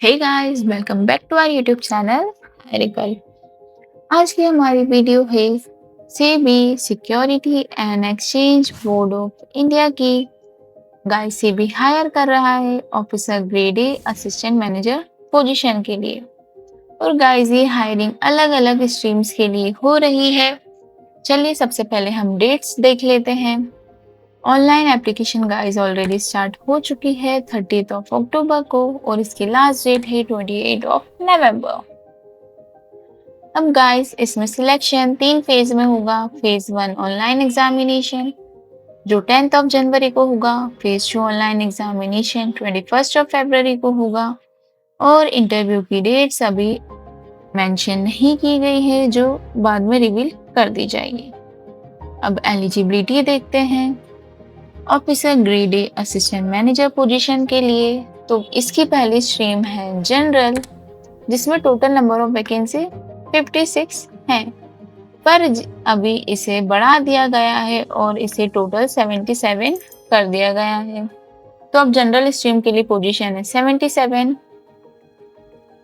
Hey guys, welcome back to our YouTube channel एरिकल। आज की हमारी वीडियो है SEBI security and exchange board of India की। गाइस, सीबी हायर कर रहा है officer grade A assistant manager position के लिए। और गाइस, ये हायरिंग अलग अलग स्ट्रीम्स के लिए हो रही है। चलिए सबसे पहले हम डेट्स देख लेते हैं। Online application guys already start हो चुकी है 30 ऑफ अक्टूबर को और इसकी लास्ट डेट है 28 ऑफ नवंबर। अब गाइस, इसमें सिलेक्शन 3 फेज में होगा। फेज 1 ऑनलाइन एग्जामिनेशन जो 10th ऑफ जनवरी को होगा। Phase 2 online examination 21st of February को होगा। और इंटरव्यू की डेट्स अभी मेंशन नहीं की गई है, जो बाद में रिवील कर दी जाएगी। अब एलिजिबिलिटी देखते हैं। Officer grade A assistant manager position के लिए तो इसकी पहली स्ट्रीम है जनरल, जिसमें टोटल नंबर ऑफ वैकेंसी 56 हैं, पर अभी इसे बढ़ा दिया गया है और इसे टोटल 77 कर दिया गया है। तो अब जनरल स्ट्रीम के लिए पोजीशन है 77।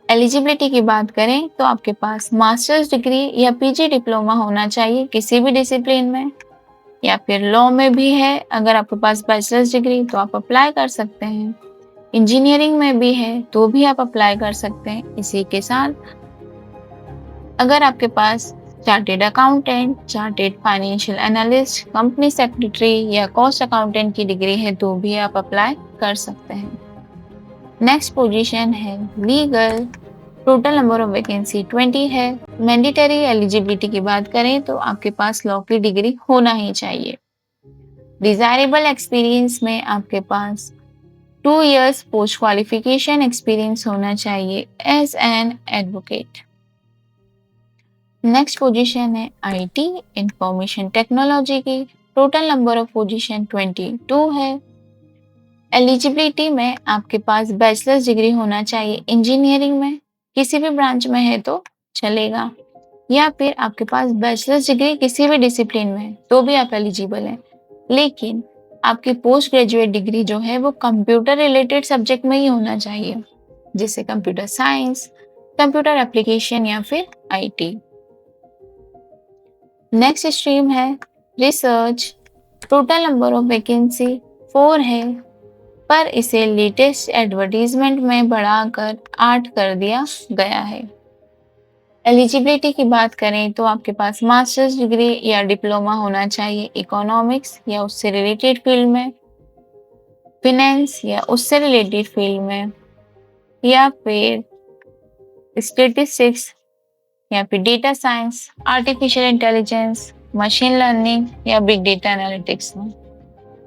एलिजिबिलिटी की बात करें तो आपके पास मास्टर्स डिग्री या पीजी डिप्लोमा होना चाहिए किसी भी डिसिप्लिन में, या फिर लॉ में भी है। अगर आपके पास बैचलर्स डिग्री तो आप अप्लाई कर सकते हैं। इंजीनियरिंग में भी है तो भी आप अप्लाई कर सकते हैं। इसी के साथ अगर आपके पास chartered accountant, chartered financial analyst, company secretary या कॉस्ट अकाउंटेंट की डिग्री है तो भी आप अप्लाई कर सकते हैं। नेक्स्ट पोजीशन है legal. Total number of vacancy 20 है। मैंडेटरी एलिजिबिलिटी की बात करें तो आपके पास लॉ की डिग्री होना ही चाहिए। डिजायरेबल एक्सपीरियंस में आपके पास 2 years पोस्ट क्वालिफिकेशन एक्सपीरियंस होना चाहिए as an advocate. Next position है आईटी इंफॉर्मेशन टेक्नोलॉजी की। टोटल नंबर ऑफ पोजीशन 22 है। एलिजिबिलिटी में आपके पास बैचलर्स डिग्री होना चाहिए इंजीनियरिंग में, किसी भी ब्रांच में है तो चलेगा, या फिर आपके पास बैचलर्स डिग्री किसी भी डिसिप्लिन में है तो भी आप एलिजिबल हैं। लेकिन आपकी पोस्ट ग्रेजुएट डिग्री जो है वो कंप्यूटर रिलेटेड सब्जेक्ट में ही होना चाहिए, जैसे कंप्यूटर साइंस, कंप्यूटर एप्लीकेशन या फिर आईटी। नेक्स्ट स्ट्रीम है research. Total number of vacancy 4 है, पर इसे लेटेस्ट एडवर्टीजमेंट में बढ़ाकर 8 कर दिया गया है। एलिजिबिलिटी की बात करें तो आपके पास मास्टर्स डिग्री या डिप्लोमा होना चाहिए इकोनॉमिक्स या उससे रिलेटेड फील्ड में, फिनेंस या उससे रिलेटेड फील्ड में, या फिर स्टैटिस्टिक्स या फिर data science, artificial intelligence, machine learning या बिग डेटा एनालिटिक्स में।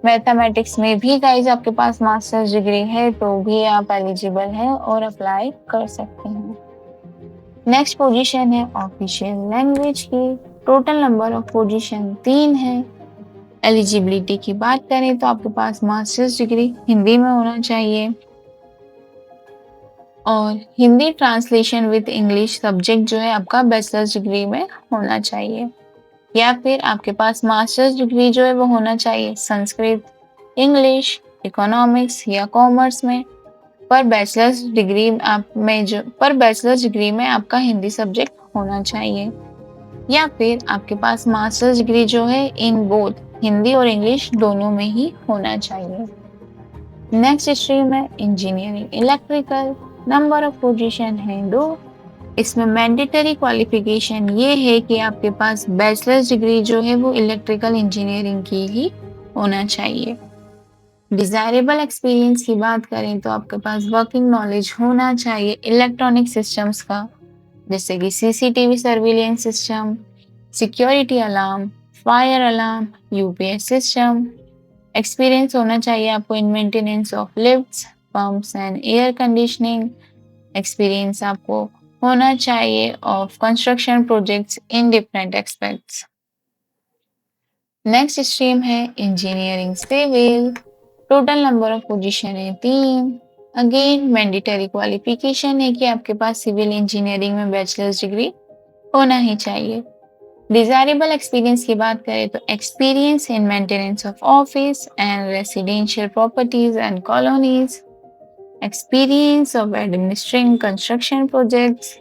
मैथमेटिक्स में भी गाइस आपके पास मास्टर्स डिग्री है तो भी आप एलिजिबल हैं और अप्लाई कर सकते हैं। नेक्स्ट पोजीशन है ऑफिशियल लैंग्वेज की। टोटल नंबर ऑफ पोजीशन 3 है। एलिजिबिलिटी की बात करें तो आपके पास मास्टर्स डिग्री हिंदी में होना चाहिए और Hindi translation with English subject जो है आपका बैचलर्स डिग्री में होना चाहिए, या फिर आपके पास मास्टर्स डिग्री जो है वो होना चाहिए संस्कृत, इंग्लिश, इकोनॉमिक्स या कॉमर्स में, पर बैचलर्स डिग्री में आपका हिंदी सब्जेक्ट होना चाहिए, या फिर आपके पास मास्टर्स डिग्री जो है इन बोथ हिंदी और इंग्लिश दोनों में ही होना चाहिए। नेक्स्ट स्ट्रीम है engineering electrical. Number of position है 2। इसमें मैंडेटरी क्वालिफिकेशन ये है कि आपके पास बैचलर्स डिग्री जो है वो इलेक्ट्रिकल इंजीनियरिंग की ही होना चाहिए। डिजायरेबल एक्सपीरियंस की बात करें तो आपके पास वर्किंग नॉलेज होना चाहिए इलेक्ट्रॉनिक सिस्टम्स का, जैसे कि CCTV surveillance system, security alarm, fire alarm, UPS system. Experience होना चाहिए आपको in maintenance of lifts, pumps and air conditioning. Experience आपको होना चाहिए of construction projects in different aspects. Next stream है engineering civil. Total number of position है 3। Again mandatory qualification है कि आपके पास सिविल इंजीनियरिंग में बैचलर्स डिग्री होना ही चाहिए। डिजायरेबल एक्सपीरियंस की बात करें तो experience in maintenance of office and residential properties and colonies. experience of administering construction projects,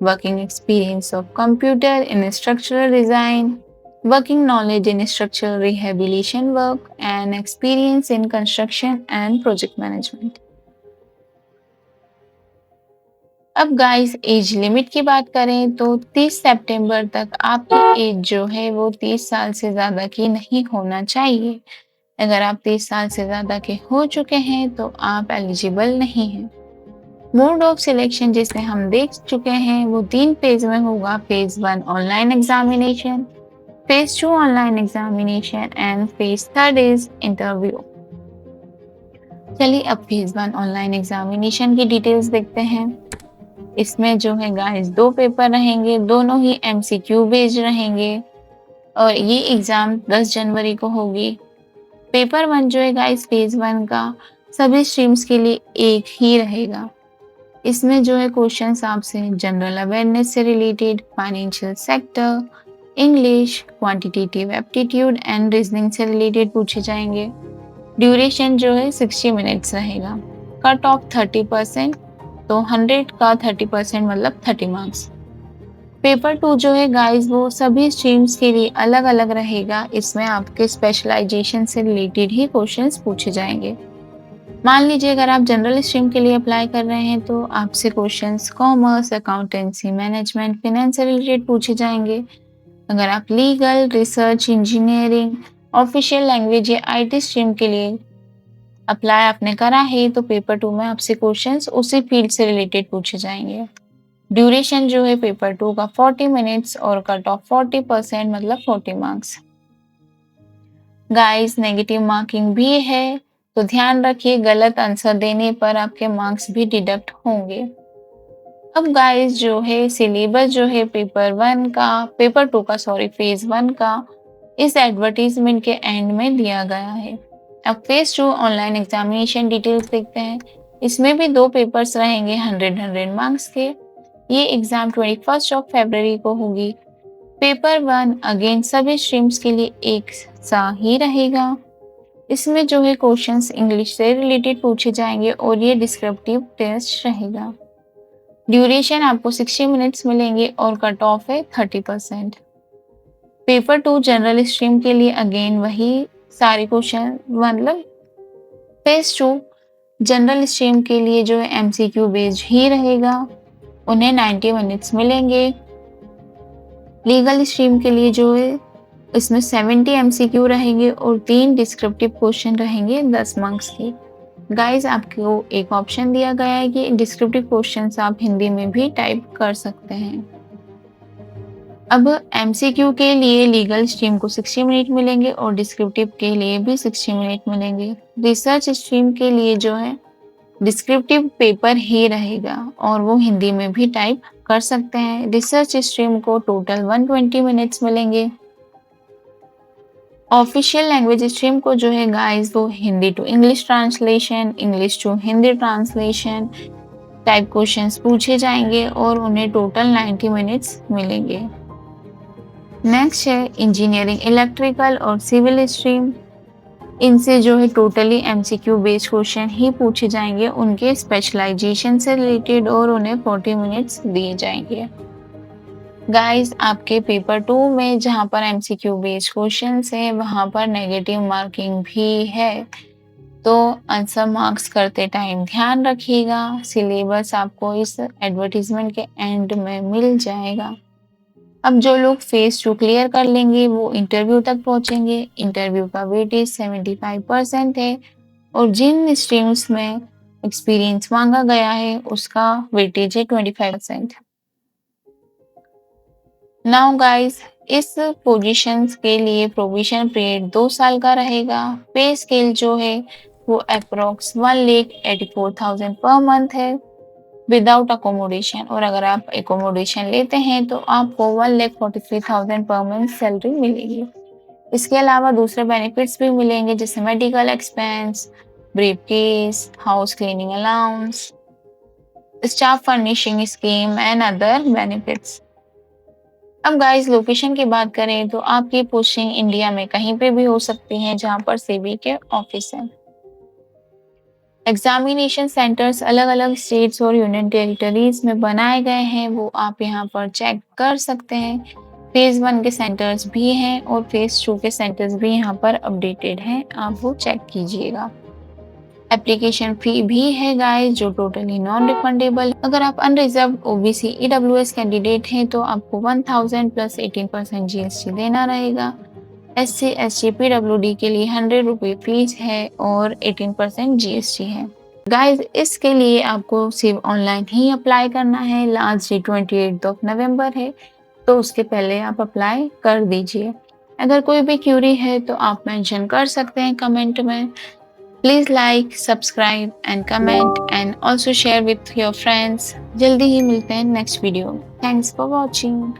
working experience of computer in structural design, working knowledge in structural rehabilitation work, and experience in construction and project management. अब guys age limit की बात करें तो 30 सितंबर तक आपकी as जो है वो 30 साल से ज़्यादा की नहीं होना चाहिए। अगर आप 30 साल से ज़्यादा के हो चुके हैं तो आप एलिजिबल नहीं हैं। मोड ऑफ सिलेक्शन जिसे हम देख चुके हैं वो 3 फेज में होगा। Phase 1 online examination, phase 2 online examination and phase 3 is interview. चलिए अब फेज 1 ऑनलाइन एग्जामिनेशन की डिटेल्स देखते हैं। इसमें जो है गाइस 2 पेपर रहेंगे, दोनों ही एमसीक्यू बेस्ड रहेंगे और ये एग्ज़ाम 10 जनवरी को होगी। पेपर 1 जो है गाइस फेज़ 1 का सभी स्ट्रीम्स के लिए एक ही रहेगा। इसमें जो है क्वेश्चंस आपसे जनरल अवेयरनेस से related, financial sector, English, quantitative aptitude and reasoning से रिलेटेड पूछे जाएंगे। ड्यूरेशन जो है 60 मिनट्स रहेगा। कट ऑफ 30%, तो 100 का 30% मतलब 30 मार्क्स। पेपर 2 जो है गाइस वो सभी स्ट्रीम्स के लिए अलग अलग रहेगा। इसमें आपके स्पेशलाइजेशन से रिलेटेड ही क्वेश्चंस पूछे जाएंगे। मान लीजिए अगर आप जनरल स्ट्रीम के लिए अप्लाई कर रहे हैं तो आपसे questions commerce, accountancy, management, finance से रिलेटेड पूछे जाएंगे। अगर आप legal, research, engineering, official language या आईटी स्ट्रीम के लिए अप्लाई आपने करा है तो पेपर 2 में आपसे क्वेश्चंस उसी फील्ड से रिलेटेड पूछे जाएंगे। ड्यूरेशन जो है पेपर 2 का 40 मिनट्स और कट ऑफ 40% मतलब 40 मार्क्स। गाइस नेगेटिव मार्किंग भी है तो ध्यान रखिए गलत आंसर देने पर आपके मार्क्स भी डिडक्ट होंगे। अब गाइस जो है सिलेबस जो है पेपर 2 का फेज 1 का इस एडवर्टीजमेंट के एंड में दिया गया है। अब फेज 2 ऑनलाइन एग्जामिनेशन डिटेल्स देखते हैं। इसमें भी 2 पेपर्स रहेंगे 100 मार्क्स के। ये एग्जाम 21 ऑफ फरवरी को होगी। पेपर 1 अगेन सभी स्ट्रीम्स के लिए एक सा ही रहेगा। इसमें जो है क्वेश्चंस इंग्लिश से रिलेटेड पूछे जाएंगे और ये डिस्क्रिप्टिव टेस्ट रहेगा। ड्यूरेशन आपको 60 मिनट्स मिलेंगे और कट ऑफ है 30%। पेपर 2 जनरल स्ट्रीम के लिए अगेन वही सारे क्वेश्चन मतलब फेज 2 जनरल स्ट्रीम के लिए जो है एमसीक्यू बेस्ड ही रहेगा। उन्हें 90 मिनट्स मिलेंगे। लीगल स्ट्रीम के लिए जो है इसमें 70 एमसीक्यू रहेंगे और 3 डिस्क्रिप्टिव क्वेश्चन रहेंगे 10 मार्क्स के। गाइस आपको एक ऑप्शन दिया गया है कि डिस्क्रिप्टिव क्वेश्चंस आप हिंदी में भी टाइप कर सकते हैं। अब एमसीक्यू के लिए लीगल स्ट्रीम को 60 मिनट मिलेंगे और डिस्क्रिप्टिव के लिए भी 60 मिनट मिलेंगे। रिसर्च स्ट्रीम के लिए जो है डिस्क्रिप्टिव पेपर ही रहेगा और वो हिंदी में भी टाइप कर सकते हैं। रिसर्च स्ट्रीम को टोटल 120 मिनट्स मिलेंगे। ऑफिशियल लैंग्वेज स्ट्रीम को जो है गाइस वो Hindi to English translation, English to Hindi translation type questions पूछे जाएंगे और उन्हें टोटल 90 मिनट्स मिलेंगे। नेक्स्ट है इंजीनियरिंग, इलेक्ट्रिकल और सिविल स्ट्रीम। इनसे जो है टोटली एमसीक्यू बेस्ड क्वेश्चन ही पूछे जाएंगे उनके स्पेशलाइजेशन से रिलेटेड और उन्हें 40 मिनट्स दिए जाएंगे। गाइस आपके पेपर 2 में जहां पर एमसीक्यू बेस्ड क्वेश्चंस है वहां पर नेगेटिव मार्किंग भी है, तो आंसर मार्क्स करते टाइम ध्यान रखिएगा। सिलेबस आपको इस एडवर्टीजमेंट के एंड में मिल जाएगा। अब जो लोग फेज 2 क्लियर कर लेंगे वो इंटरव्यू तक पहुंचेंगे। इंटरव्यू का वेटेज 75% है और जिन स्ट्रीम्स में एक्सपीरियंस मांगा गया है उसका वेटेज है 25%। नाउ गाइस इस पोजीशंस के लिए प्रोविजन पीरियड 2 साल का रहेगा। पे स्केल जो है वो अप्रोक्स 1,84,000 पर मंथ है विदाउट अकोमोडेशन, और अगर आप एकोमोडेशन लेते हैं तो आपको 1,43,000 पर मंथ सैलरी मिलेगी। इसके अलावा दूसरे बेनिफिट्स भी मिलेंगे जैसे medical expense, brief case, house cleaning allowance, staff furnishing scheme and other benefits. अब गाइस लोकेशन की बात करें तो आपकी पोस्टिंग इंडिया में कहीं पे भी हो सकती है जहां पर सेबी के ऑफिस है। एग्जामिनेशन सेंटर्स अलग अलग स्टेट्स और यूनियन टेरिटरीज में बनाए गए हैं, वो आप यहाँ पर चेक कर सकते हैं। फेज 1 के सेंटर्स भी हैं और फेज 2 के सेंटर्स भी यहाँ पर अपडेटेड हैं, आप वो चेक कीजिएगा। एप्लीकेशन फी भी है गाइस, जो टोटली नॉन रिफंडेबल। अगर आप अनरिजर्व ओबीसी ईडब्ल्यूएस कैंडिडेट हैं तो आपको 1000 प्लस 18% जीएसटी देना रहेगा। एससी एसटी पीडब्ल्यूडी के लिए 100 रुपये फीस है और 18% जीएसटी है। गाइस इसके लिए आपको सिर्फ ऑनलाइन ही अप्लाई करना है। लास्ट डेट 28 नवंबर है, तो उसके पहले आप अप्लाई कर दीजिए। अगर कोई भी क्यूरी है तो आप मेंशन कर सकते हैं कमेंट में। Please like, subscribe and comment and also share with your friends. जल्दी ही मिलते हैं next video. Thanks for watching.